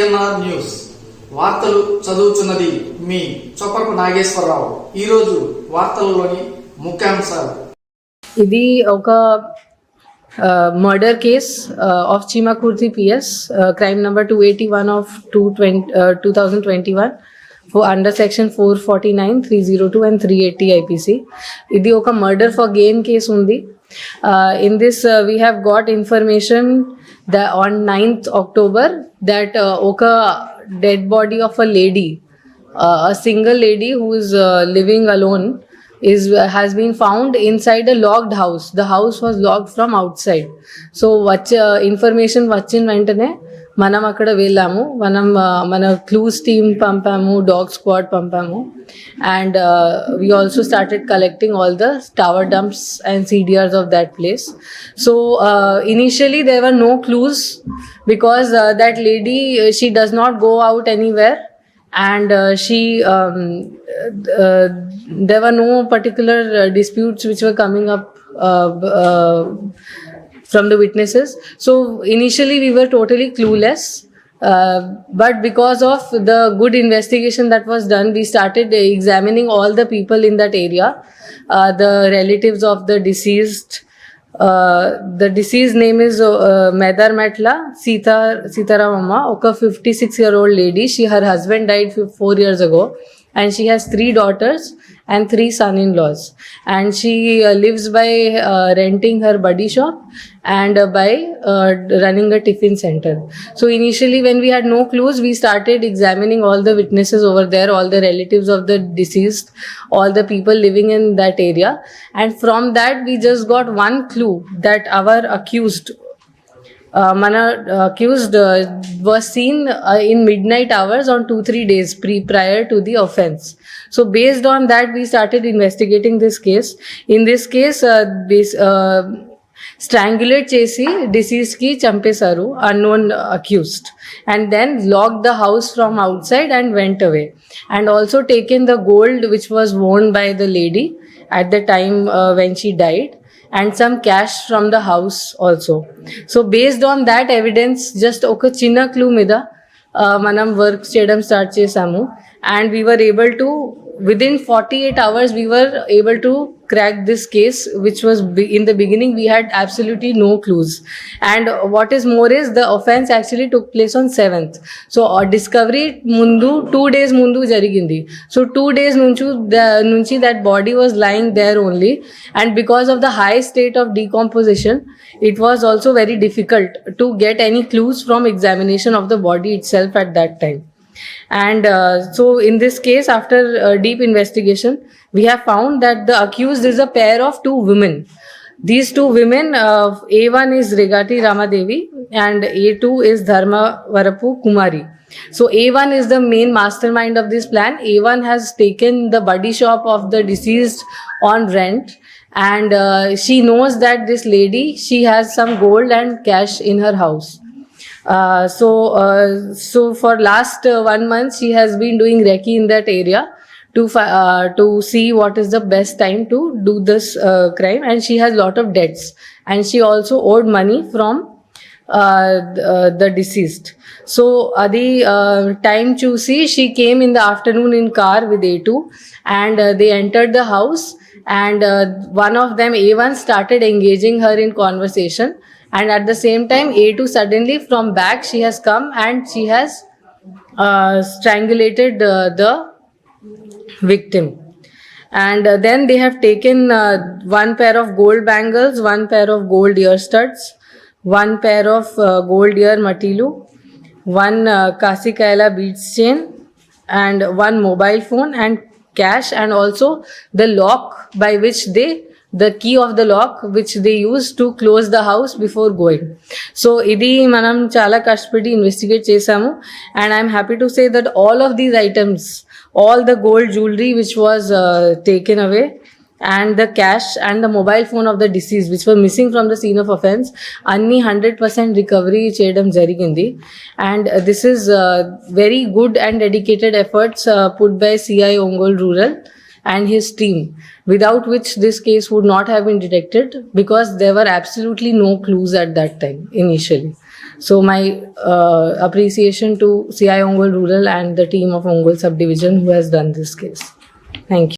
CNR news వార్తలు చదువుతున్నది మీ చొప్పరపు నాగేశ్వరరావు. ఈ రోజు వార్తల్లోని ముఖ్యాంశాలు. ఇది ఒక murder case of Chimakurthi PS crime number 281 of 2021 for under section 449, 302 and 380 IPC. ఇది ఒక మర్డర్ ఫర్ గెయిన్ కేసు ఉంది. In this we have got information that on 9th October that oka dead body of a lady, a single lady who is living alone has been found inside a locked house. The house was locked from outside. So information vachin ventane మనం అక్కడ వెళ్ళాము. మన clues team పంపాము, dog squad పంపాము, and we also started collecting all the tower dumps and CDRs of that place. So initially there were no clues because that lady, she does not go out anywhere, and there were no particular disputes which were coming up from the witnesses. So initially we were totally clueless, but because of the good investigation that was done, we started examining all the people in that area, the relatives of the deceased. The deceased name is Medar Metla Sitaramamma, oka 56-year-old lady. Her husband died 4 years ago, and she has 3 daughters and 3 son-in-laws, and she lives by renting her buddy shop and by running a tiffin center. So initially when we had no clues, we started examining all the witnesses over there, all the relatives of the deceased, all the people living in that area, and from that we just got one clue that our accused was seen in midnight hours on 2-3 days prior to the offense. So based on that we started investigating this case. In this case strangulate chesi deceased ki champesaru unknown accused, and then locked the house from outside and went away, and also taken the gold which was worn by the lady at the time when she died, and some cash from the house also. So based on that evidence, just oka chinna clue mida manam work cheyadam start chesamu, and we were able to, within 48 hours we were able to crack this case, which was in the beginning we had absolutely no clues. And what is more is the offense actually took place on 7th. So discovery mundu 2 days mundu jarigindi. So 2 days nunchi that body was lying there only, and because of the high state of decomposition, it was also very difficult to get any clues from examination of the body itself at that time. And so in this case, after deep investigation, we have found that the accused is a pair of 2 women. These 2 women, A1 is Regati Ramadevi and A2 is Dharma Varapu Kumari. So A1 is the main mastermind of this plan. A1 has taken the buddy shop of the deceased on rent, and she knows that this lady, she has some gold and cash in her house. So for last 1 month she has been doing recce in that area to see what is the best time to do this crime, and she has lot of debts, and she also owed money from the deceased. So adi time chusi she came in the afternoon in car with A2, and they entered the house, and one of them, A1, started engaging her in conversation, and at the same time A2 suddenly from back she has come and she has strangulated the victim. And then they have taken 1 pair of gold bangles, 1 pair of gold ear studs, 1 pair of gold ear matilu, 1 Kasi Kaila beads chain, and 1 mobile phone and cash, and also the lock by which the key of the lock which they used to close the house before going. So idi manam chala kashpadi investigate chesamu, and I am happy to say that all of these items, all the gold jewelry which was taken away, and the cash and the mobile phone of the deceased which were missing from the scene of offense, anni 100% recovery cheyadam jarigindi. And this is very good and dedicated efforts put by CI Ongole Rural, and his team, without which this case would not have been detected because there were absolutely no clues at that time initially. So my appreciation to CI Ongole Rural and the team of Ongole Subdivision who has done this case. Thank you.